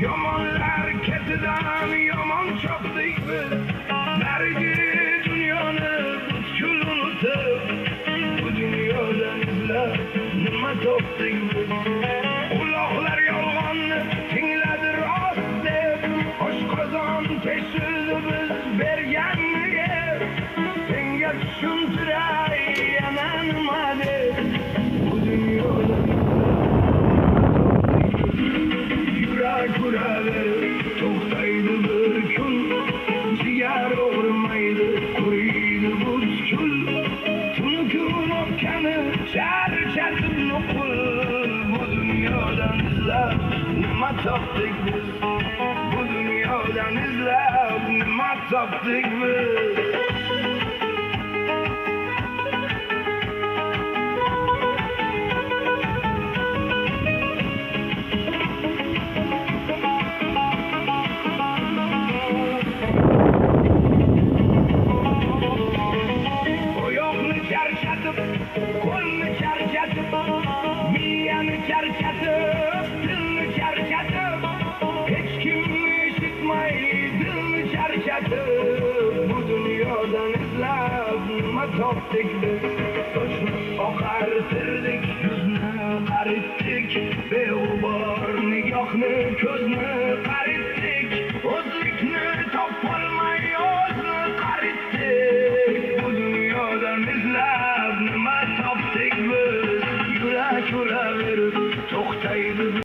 Yomonlar ketidan yomon chopdik biz. Narigi dunyoni butkul unutib, bu dunyodan izlab nima topdik biz. Uloqlar yolg'onni tingladi rost deb, oshqozon teshildi biz berganniga. Senga tushuntiray yana nima deb, bu dunyodan yurak uraverib to'xtaydi bir kun. Jigar o'g'rimaydi, quriydi butkul. Tuni kun o'pkani charchatib nuqul, bu dunyodan izlab nima topdik biz. Bu dunyodan izlab nima topdik biz. Qo'lni charchatib, miyani charchatib, dilni charchatib, hech kimni eshitmay dilni charchatib, bu dunyodan izlab nima topdik biz.